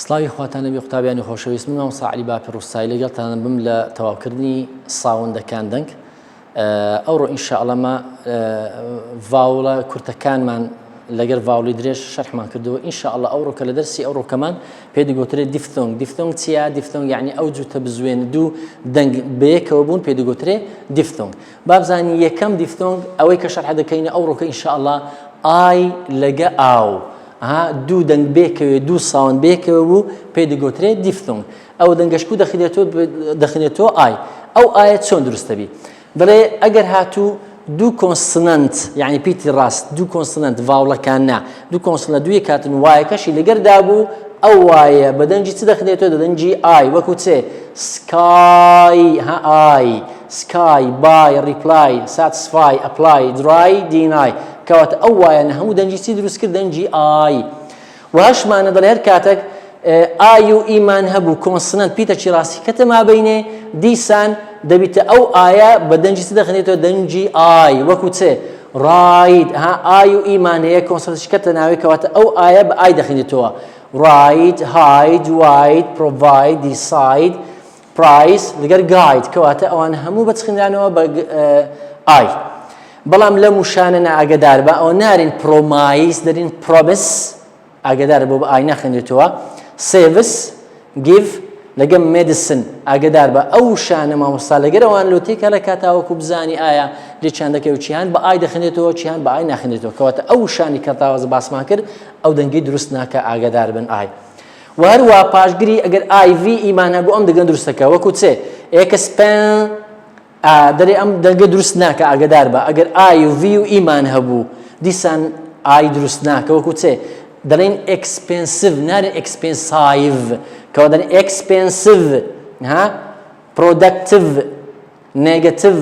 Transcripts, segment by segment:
سڵاوی خواتانە بێ قوتابیانی خۆشەویست، من مامۆستا عەلی باپی ڕووسایی لەگەڵتانم بم لە تەواوکردنی ساوندەکان دەنگ. ئەوڕۆ ئینشاءڵڵا ڤاوڵە کورتەکانمان لەگەر ڤاوڵی درێژ شەرحمان کردەوە. ئینشاءڵڵا ئەوڕۆ کە لە دەرسی ئەوڕۆ کەمان پێ دەگوترێت دیفتۆنگ. دیفتۆنگ چییە؟ دیفتۆنگ یعنی ئەو جوتە بزوێن دوو دەنگ بەیەکەوە بوون پێ دەگوترێت دیفتۆنگ. با بزانین یەکەم دیفتۆنگ ئەوەی کە شەرح دەکەینە ئەوڕۆکە ئینشاءڵڵا ئای لەگە ئاو. دوو دەنگ بێکەوێ دوو ساوند بێکەوە بوو پێ دەگوترێت دیفتۆنگ. ئەو دەنگەشکو دەخینێتەوە ئای. ئەو ئایە چۆن دروستە بی؟ دەڵێ ئەگەر هاتوو دوو کۆنسنەنت یعنی پیتی ڕاست دوو کۆنسنەنت ڤاوڵەکان نا دوو کۆنسنە دوو یەکاتن وایەکەشی لەگەردا بوو ئەو وایە بە دەنجی چ دەخنێتەوە؟ دەنجی ئای. وەکو چێ سکای ئای، سکای، بای، ریپلای، ساتسفای، ئەپلای، درای، دینای. کەواتە ئەو وایەنە هەموو دەنجی چی دروست کرد؟ دەنجی ئای. وهەشمانە دەڵێ هەر کاتێک ئای و ئیمان هەبوو کۆنسنەنت پیتەکی ڕاستی کەتە مابەینێ دیسان دەبیتە ئەو ئایە بە دەنجی چ دەخنێتەوە؟ دەنجی ئای. وەکو چێ ڕاید ئای و ئیمان هەیە کۆنسنەنتش کەتە ناوی کەواتە ئەو ئایە بە ئای دەخنێتەوە. ڕاید، هاید، واید، پرۆڤاید، دیساید، پرایس لەگەر گاید کەواتە ئەوانە هەموو بەچخێنرانەوە بە ئای. بەڵام لە موشانە ئاگدار بە ئەو نارین پرۆمایس دەرین پرۆبس ئاگدار بۆ بە ئای ناخێنێتەوە. سێڤس، گیڤ لەگەم مێدیسن ئاگدار بە ئەو شانە مامۆستا لەگەر ئەوان لۆتێکە لە کاتاوەکو بزانی ئایا لێچاندەکەی و چیان بە ئای دەخێنێتەوە چیان بە ئای ناخێنێتەوە کەواتە ئەو شانی کەتاوەز باسمان کرد ئەو دەنگی دروست ناکە ئاگدار بن ئای. و هەروە پاشگیری ئەگەر ئای ڤی ئیمان هەبوو ئەم دەنگە دروستەکە وەکو چێ ئێکسپێن دەرێ ئەم دەنگە دروست ناکە ئاگدار بە ئەگەر ئای و ڤی و ئیمان هەبوو دیسان ئای دروست ناکە وەکو چێ دەڵێن ئێکسپێنسیڤ نارێن ئێکسپێنسایڤ کەوا دەڵێن ئێکسپێنسیڤ پرۆدەکتیڤ نێگەتیڤ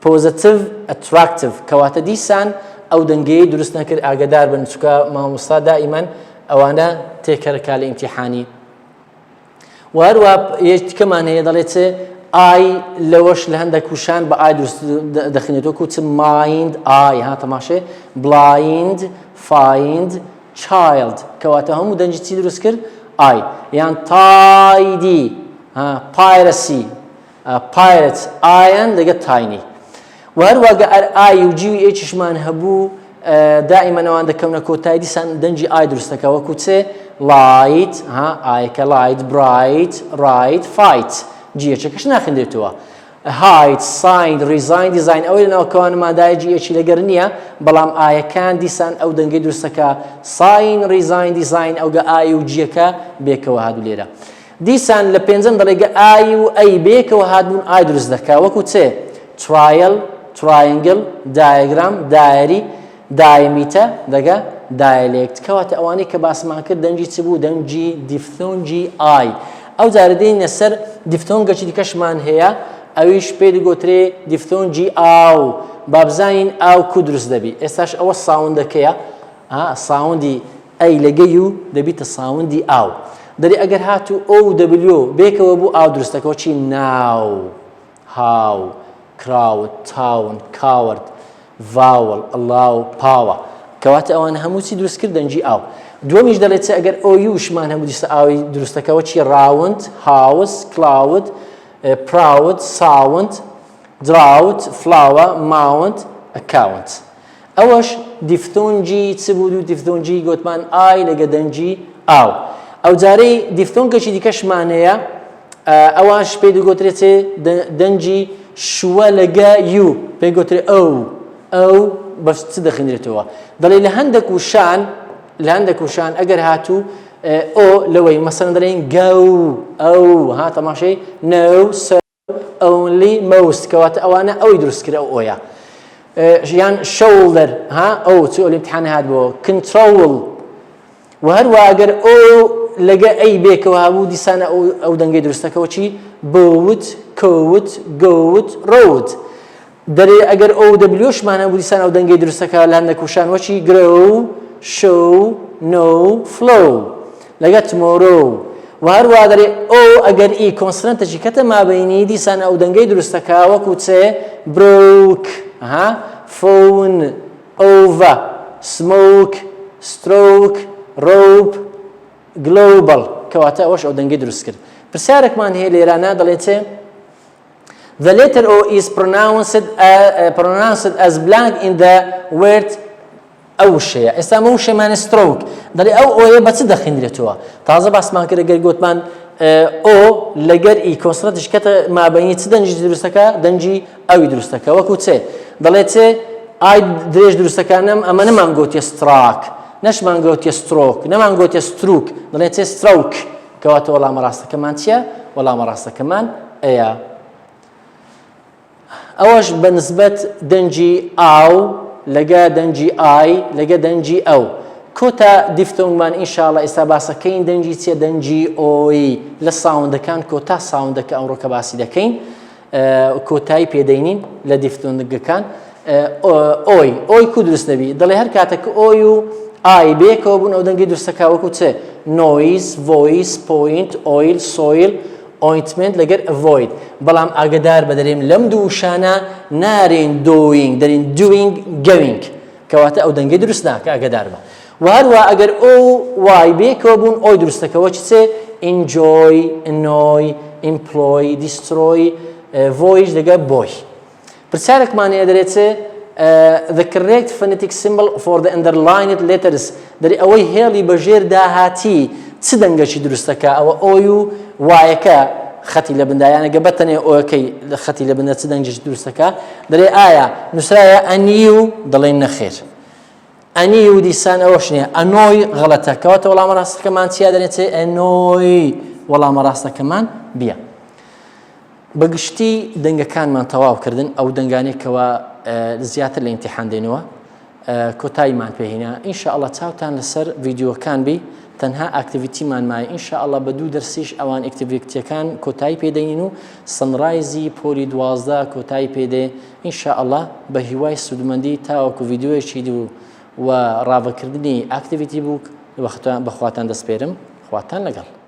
پۆزیتیڤ ئەتراکتیڤ کەواتە دیسان ئەو دەنگەیە دروست نەکرد ئاگدار بن چونکە مامۆستا دائیمەن ئەوانە تێکەرەکا لە ئیمتیحانی. و هەروە یەکەمان هەیە دەڵێت چێ ئای لەوەش لە هەندێک کوشان بە ئای دروست دەخینێتەوە کوچ مایند ئای تەماشێ بلایند فایند چایلد کەواتە هەموو دەنجی چی دروست کرد؟ ئای. یان تایدی پایرەسی پایرەت ئایان لەگە تاینی. و هەروەگە ئای و جی و ئێچشمان هەبوو دائیمەن ئەوان دەکەونە کۆتایی دیسان دەنجی ئای دروستەکە وەکو چێ لایت ئایەکە لایت برایت ڕایت فایت جیەچەکەش ناخێنرێتەوە. هاید سایند ریزاین دیزاین ئەوەی لەناوکەوان مادای جیەکی لەگەر نییە بەڵام ئایەکان دیسان ئەو دەنگەی دروستەکە ساین ریزاین دیزاین ئەوگە ئای و جیەکە بێکەوە هاتوو لێرە. دیسان لە پێنجەم دەڵێگە ئای و ئەی بێکەوە هاتبوون ئای دروست دەکا وەکو چێ ترایل تراینگل دایگرام دایری دایمیتە دەگە دایلێکت کەواتە ئەوانەی کە باسمان کرد دەنجی چ بوو؟ دەنجی دیفتۆنجی ئای. ئەو جارە دێنە سەر دیفتۆنگەکی دیکەشمان هەیە ئەویش پێ دەگوترێ دیفتۆنجی ئاو. با بزانین ئاو کو دروست دەبی. ئێستاش ئەوە ساوندەکەیە ساوندی ئەی لەگە یو دەبیتە ساوندی ئاو. دەری ئەگەر هاتوو ئەو دەبلیۆ بێکەوە بوو ئاو دروستەکەەوە چی؟ ناو هاو کراوت تاون کاورد ڤاوڵ ئەڵاو پاوە کەواتە ئەوان هەموو چی دروست کرد؟ دەنجی ئاو. دووەمیش دەڵێت ئەگەر ئەو یوشمان هەموو دیستە ئاوی دروستەکەەوە چی؟ ڕاوند هاوس کلاود پراود ساوند دراوت فلاوە ماوند ئەکاونت. ئەوەش دیفتۆنجی چ بوو؟ دیفتۆنجی گوتمان ئای لەگە دەنجی ئاو. ئەو جارەی دیفتۆنگەکی دیکەشمان هەیە ئەوانش پێ دەگوترێت دەنجی شووە لەگە یو پێ گوترێت ئەو بەش چ دەخێنرێتەوە؟ دەڵێ لە هەندێک وشان ئەگەر هاتوو ئۆ لەوەی مەسەڵەن دەڵێن گەو ئەو تەماشەی نەو سە ئەونلی مەوست کەواتە ئەوانە ئەوی دروست کرد ئەو ئۆیە. یان شەولدەر ئەو چ ئۆلیمتیحان هاتبووە کنترۆڵ. و هەروە ئەگەر ئۆ لەگە ئەی بێکەوە هەبوو دیسانە ئەو دەنگەی دروستەکەەوە چی؟ بوت کۆوت گۆوت ڕۆوت. دەرێ ئەگەر ئەو دەبلیۆشمان هەبوو دیسان ئەو دەنگەی دروستەکە لە هەندێک وشان وەچی گرۆ شو نو فلو لەگە تمۆرۆ. و هەروە دەرێ ئەو ئەگەر ئی کۆنسنەنتێکی کەتە مابەینی دیسان ئەو دەنگەی دروستەکە وەکو چێ بروک فۆن ئۆڤە سمۆک سترۆک ڕۆپ گلۆبڵ کەواتە ئەوەش ئەو دەنگی دروست کرد پرسیارێکمان هەیە لێرانە دەڵێتێ The letter O is pronounced as blank in the word ئەو شەیە ئێستا ئەو شەمانە سترۆک دەڵێ ئەو ئۆیە بە چ دەخێنرێتەوە تازە باسمان کرد گەر گوتمان ئۆ لەگەر ئی کۆنسۆنەنتش کەتە مابەینی چ دەنجی دروستەکە دەنجی ئەوی دروستەکە وەکو چێ دەڵێت چێ ئای درێژ دروستەکانم ئەمە نەمان گوتیە ستراک نەشمان گوتیە سترۆک نەمان گوتیە ستروک دەڵێت چێ سترۆک کەواتە وەڵامە ڕاستەکەمان چییە وەڵامە ڕاستەکەمان ئەیە ئەوەش بەنسبەت دەنجی ئاو لەگە دەنجی ئای لەگە دەنجی ئەو کۆتا دیفتۆنگمان ئینشاڵڵا ئێستا باسەکەین دەنجی چیە دەنجی ئۆی لە ساوندەکان کۆتا ساوندەکە ئەوڕۆکە باسی دەکەین کۆتایی پێدەینین لە دیفتۆنگەکان ئۆی کو دروست دەبی دەڵێ هەر کاتێک ئۆی و ئای بێکەوە بوون ئەو دەنگی دروستەکە وەکو چێ نۆیز ڤۆیس پۆینت ئۆیل سۆیل ئۆینتمنت لەگەر ئەڤۆید بەڵام ئاگدار بە دەرێم لەم دوو شانە نارێن دۆینگ دەرین دوینگ گەوینگ کەواتە ئەو دەنگی دروست ناکە ئاگدار بە و هەروە ئەگەر ئۆ وای بێکەوە بوون ئۆی دروستەکەەوە چ چێ ئینجۆی ئنۆی ئیمپلۆی دیسترۆی ڤۆیش لەگە بۆی پرسیارێکمانەیە دەرێت چێ the correct phonetic symbol for the underlined letters دەری ئەوەی هێڵی بەژێر داهاتی چ دەنگەشی دروستەکە ئەوە ئۆی و وایەکە خەتی لە بندایانە گە بەتەنێ ئۆەکەی خەتی لە بندە چ دەنگەش دروستەکە دەرێ ئایا نووسرایە ئەنی و دەڵێن نەخێر ئەنی و دیسان ئەوەش نییە ئەنۆی غەڵەتە کەواتە وەڵامە ڕاستەکەمان چیا دەنێت ئەنۆی وەڵامە ڕاستەکەمان بیە بەگشتی دەنگەکانمان تەواو کردن ئەو دەنگانێکەوە زیاتر لە ئیمتیحان دێنەوە کۆتاییمان پێهێنا ئینشاءڵڵا چاوتان لەسەر ڤیدیۆکان بی تەنها ئاکتیڤیتیمان مایە ئینشاءڵڵا بە دوو دەرسیش ئەوان ئەکتیڤیتیەکان کۆتایی پێدەین و سنڕایزی پۆلی 12 کۆتایی پێدێ ئینشاءڵڵا بە هیوای سودمەندی تاوەکو ڤیدیۆیەکی دوو و ڕاوەکردنی ئاکتیڤیتی بوو بەخواتان دەسپێرم خواتان لەگەڵ